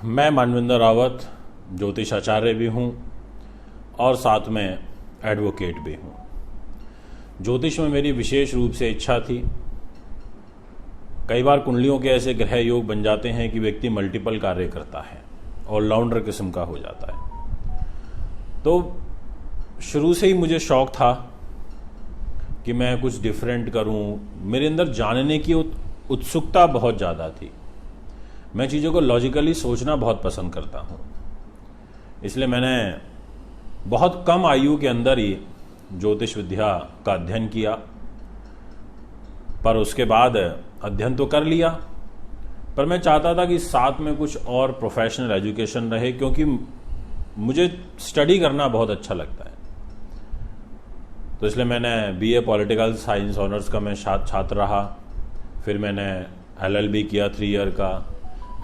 मैं मानवेंद्र रावत ज्योतिष आचार्य भी हूँ और साथ में एडवोकेट भी हूँ। ज्योतिष में मेरी विशेष रूप से इच्छा थी। कई बार कुंडलियों के ऐसे ग्रह योग बन जाते हैं कि व्यक्ति मल्टीपल कार्य करता है, ऑलराउंडर किस्म का हो जाता है। तो शुरू से ही मुझे शौक था कि मैं कुछ डिफरेंट करूं। मेरे अंदर जानने की उत्सुकता बहुत ज़्यादा थी। मैं चीज़ों को लॉजिकली सोचना बहुत पसंद करता हूं। इसलिए मैंने बहुत कम आयु के अंदर ही ज्योतिष विद्या का अध्ययन किया, पर उसके बाद अध्ययन तो कर लिया, पर मैं चाहता था कि साथ में कुछ और प्रोफेशनल एजुकेशन रहे, क्योंकि मुझे स्टडी करना बहुत अच्छा लगता है। तो इसलिए मैंने बीए पॉलिटिकल साइंस ऑनर्स का मैं छात्र रहा। फिर मैंने एलएलबी किया 3 ईयर का,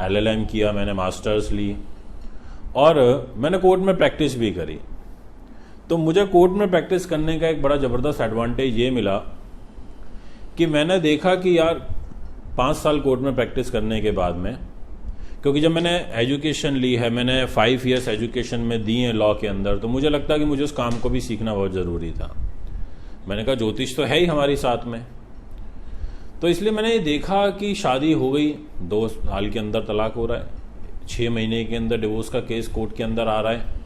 एलएलएम किया, मैंने मास्टर्स ली और मैंने कोर्ट में प्रैक्टिस भी करी। तो मुझे कोर्ट में प्रैक्टिस करने का एक बड़ा ज़बरदस्त एडवांटेज ये मिला कि मैंने देखा कि यार 5 साल कोर्ट में प्रैक्टिस करने के बाद में, क्योंकि जब मैंने एजुकेशन ली है, मैंने 5 ईयर्स एजुकेशन में दी है लॉ के अंदर, तो मुझे लगता कि मुझे उस काम को भी सीखना बहुत ज़रूरी था। मैंने कहा ज्योतिष तो है ही हमारी साथ में। तो इसलिए मैंने ये देखा कि शादी हो गई, 2 साल के अंदर तलाक हो रहा है, 6 महीने के अंदर डिवोर्स का केस कोर्ट के अंदर आ रहा है,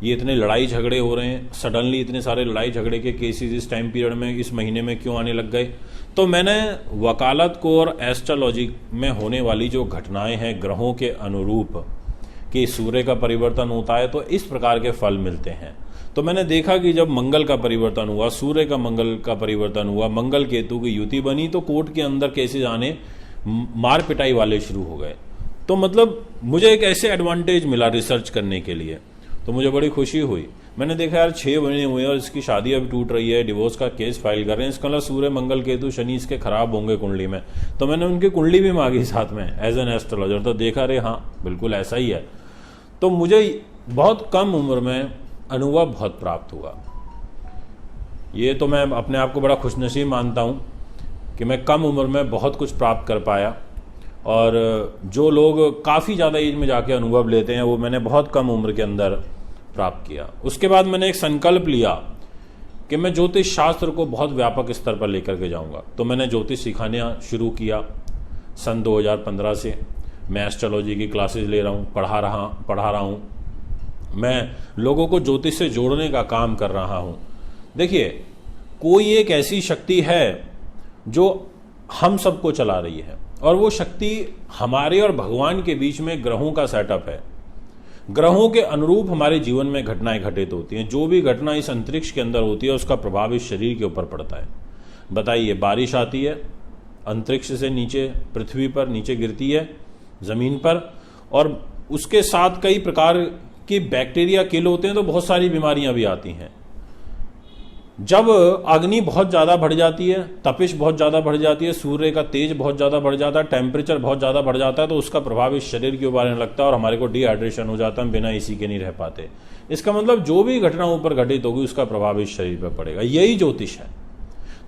ये इतने लड़ाई झगड़े हो रहे हैं, सडनली इतने सारे लड़ाई झगड़े के केसेस इस टाइम पीरियड में, इस महीने में क्यों आने लग गए। तो मैंने वकालत को और एस्ट्रोलॉजी में होने वाली जो घटनाएं हैं ग्रहों के अनुरूप कि सूर्य का परिवर्तन होता है तो इस प्रकार के फल मिलते हैं। तो मैंने देखा कि जब मंगल का परिवर्तन हुआ, सूर्य का मंगल का परिवर्तन हुआ, मंगल केतु की युति बनी, तो कोर्ट के अंदर केसेस आने मार पिटाई वाले शुरू हो गए। तो मतलब मुझे एक ऐसे एडवांटेज मिला रिसर्च करने के लिए, तो मुझे बड़ी खुशी हुई। मैंने देखा यार 6 महीने हुए और इसकी शादी अभी टूट रही है, डिवोर्स का केस फाइल कर रहे हैं, इसका मतलब सूर्य मंगल केतु शनि इसके खराब होंगे कुंडली में। तो मैंने उनकी कुंडली भी मांगी साथ में एज एन एस्ट्रोलॉजर, तो देखा रे हाँ बिल्कुल ऐसा ही है। तो मुझे बहुत कम उम्र में अनुभव बहुत प्राप्त हुआ। ये तो मैं अपने आप को बड़ा खुशनसीब मानता हूँ कि मैं कम उम्र में बहुत कुछ प्राप्त कर पाया, और जो लोग काफ़ी ज़्यादा एज में जाके अनुभव लेते हैं वो मैंने बहुत कम उम्र के अंदर प्राप्त किया। उसके बाद मैंने एक संकल्प लिया कि मैं ज्योतिष शास्त्र को बहुत व्यापक स्तर पर लेकर के जाऊँगा। तो मैंने ज्योतिष सिखाना शुरू किया सन 2015 से। मैं एस्ट्रोलॉजी की क्लासेस ले रहा हूँ, पढ़ा रहा हूँ। मैं लोगों को ज्योतिष से जोड़ने का काम कर रहा हूँ। देखिए, कोई एक ऐसी शक्ति है जो हम सबको चला रही है, और वो शक्ति हमारे और भगवान के बीच में ग्रहों का सेटअप है। ग्रहों के अनुरूप हमारे जीवन में घटनाएं घटित होती हैं। जो भी घटना इस अंतरिक्ष के अंदर होती है उसका प्रभाव इस शरीर के ऊपर पड़ता है। बताइए, बारिश आती है अंतरिक्ष से नीचे पृथ्वी पर, नीचे गिरती है जमीन पर, और उसके साथ कई प्रकार कि बैक्टीरिया किल होते हैं, तो बहुत सारी बीमारियां भी आती हैं। जब अग्नि बहुत ज़्यादा बढ़ जाती है, तपिश बहुत ज़्यादा बढ़ जाती है, सूर्य का तेज बहुत ज़्यादा बढ़ जाता है, टेम्परेचर बहुत ज़्यादा बढ़ जाता है, तो उसका प्रभाव इस शरीर के ऊपर आने लगता है और हमारे को डिहाइड्रेशन हो जाता है, हम बिना एसी के नहीं रह पाते। इसका मतलब जो भी घटना ऊपर घटित होगी उसका प्रभाव इस शरीर पर पड़ेगा। यही ज्योतिष है।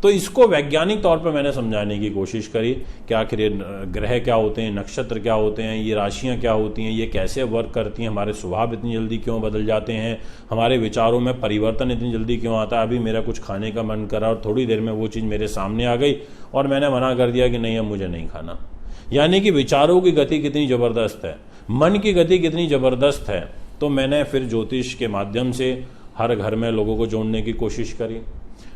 तो इसको वैज्ञानिक तौर पर मैंने समझाने की कोशिश करी कि आखिर ये ग्रह क्या होते हैं, नक्षत्र क्या होते हैं, ये राशियां क्या होती हैं, ये कैसे वर्क करती हैं, हमारे स्वभाव इतनी जल्दी क्यों बदल जाते हैं, हमारे विचारों में परिवर्तन इतनी जल्दी क्यों आता है। अभी मेरा कुछ खाने का मन करा और थोड़ी देर में वो चीज़ मेरे सामने आ गई और मैंने मना कर दिया कि नहीं, अब मुझे नहीं खाना। यानी कि विचारों की गति कितनी ज़बरदस्त है, मन की गति कितनी ज़बरदस्त है। तो मैंने फिर ज्योतिष के माध्यम से हर घर में लोगों को जोड़ने की कोशिश करी।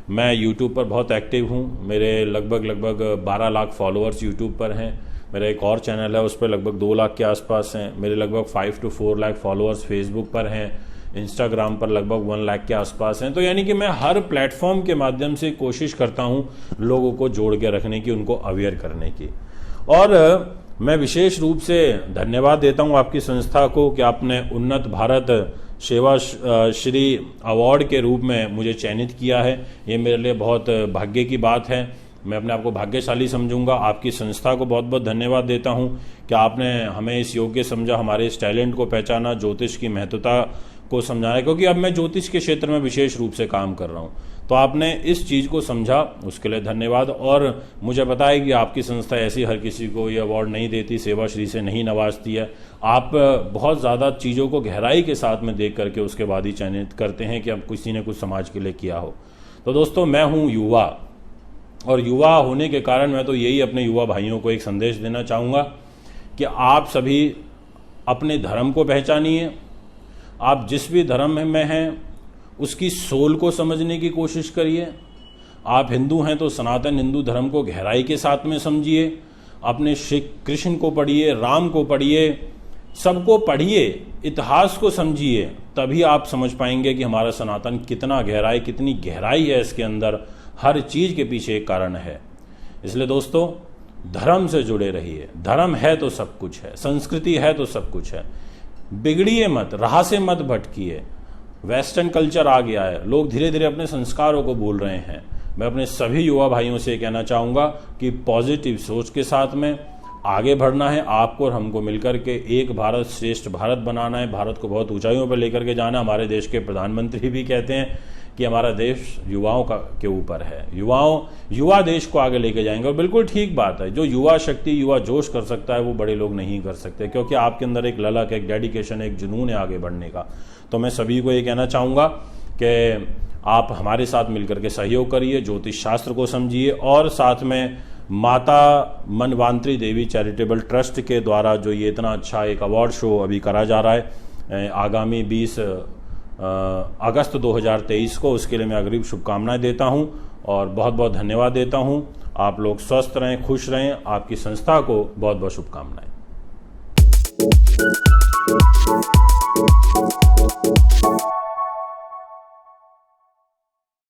मैं यूट्यूब पर बहुत एक्टिव हूँ। मेरे लगभग 12 लाख फॉलोअर्स यूट्यूब पर हैं। मेरा एक और चैनल है, उस पर लगभग 2 लाख के आसपास हैं। मेरे लगभग 5 to 4 लाख फॉलोअर्स फेसबुक पर हैं। इंस्टाग्राम पर लगभग 1 लाख के आसपास हैं। तो यानी कि मैं हर प्लेटफॉर्म के माध्यम से कोशिश करता हूँ लोगों को जोड़ के रखने की, उनको अवेयर करने की। और मैं विशेष रूप से धन्यवाद देता हूँ आपकी संस्था को कि आपने उन्नत भारत सेवा श्री अवार्ड के रूप में मुझे चयनित किया है। ये मेरे लिए बहुत भाग्य की बात है। मैं अपने आप को भाग्यशाली समझूंगा। आपकी संस्था को बहुत बहुत धन्यवाद देता हूं कि आपने हमें इस योग्य समझा, हमारे इस टैलेंट को पहचाना, ज्योतिष की महत्वता को समझाना, क्योंकि अब मैं ज्योतिष के क्षेत्र में विशेष रूप से काम कर रहा हूं। तो आपने इस चीज़ को समझा, उसके लिए धन्यवाद। और मुझे पता है कि आपकी संस्था ऐसी हर किसी को ये अवार्ड नहीं देती, सेवाश्री से नहीं नवाजती है। आप बहुत ज़्यादा चीज़ों को गहराई के साथ में देख करके उसके बाद ही चयनित करते हैं कि अब किसी ने कुछ समाज के लिए किया हो। तो दोस्तों, मैं हूँ युवा, और युवा होने के कारण मैं तो यही अपने युवा भाइयों को एक संदेश देना चाहूँगा कि आप सभी अपने धर्म को पहचानिए। आप जिस भी धर्म में हैं उसकी सोल को समझने की कोशिश करिए। आप हिंदू हैं तो सनातन हिंदू धर्म को गहराई के साथ में समझिए। अपने श्री कृष्ण को पढ़िए, राम को पढ़िए, सबको पढ़िए, इतिहास को समझिए, तभी आप समझ पाएंगे कि हमारा सनातन कितनी गहराई है इसके अंदर, हर चीज के पीछे एक कारण है। इसलिए दोस्तों, धर्म से जुड़े रहिए। धर्म है तो सब कुछ है, संस्कृति है तो सब कुछ है। बिगड़िए मत, राह से मत भटकिए। वेस्टर्न कल्चर आ गया है, लोग धीरे धीरे अपने संस्कारों को भूल रहे हैं। मैं अपने सभी युवा भाइयों से कहना चाहूँगा कि पॉजिटिव सोच के साथ में आगे बढ़ना है आपको और हमको मिलकर के एक भारत श्रेष्ठ भारत बनाना है। भारत को बहुत ऊंचाइयों पर लेकर के जाना। हमारे देश के प्रधानमंत्री भी कहते हैं कि हमारा देश युवाओं के ऊपर है। युवा देश को आगे लेके जाएंगे, और बिल्कुल ठीक बात है। जो युवा शक्ति, युवा जोश कर सकता है वो बड़े लोग नहीं कर सकते, क्योंकि आपके अंदर एक ललक, एक डेडिकेशन, एक जुनून है आगे बढ़ने का। तो मैं सभी को ये कहना चाहूँगा कि आप हमारे साथ मिलकर के सहयोग करिए, ज्योतिष शास्त्र को समझिए, और साथ में माता मनवांतरी देवी चैरिटेबल ट्रस्ट के द्वारा जो ये इतना अच्छा एक अवार्ड शो अभी करा जा रहा है आगामी 20 अगस्त 2023 को, उसके लिए मैं अग्रिम शुभकामनाएं देता हूं और बहुत बहुत धन्यवाद देता हूं। आप लोग स्वस्थ रहें, खुश रहें। आपकी संस्था को बहुत बहुत शुभकामनाएं।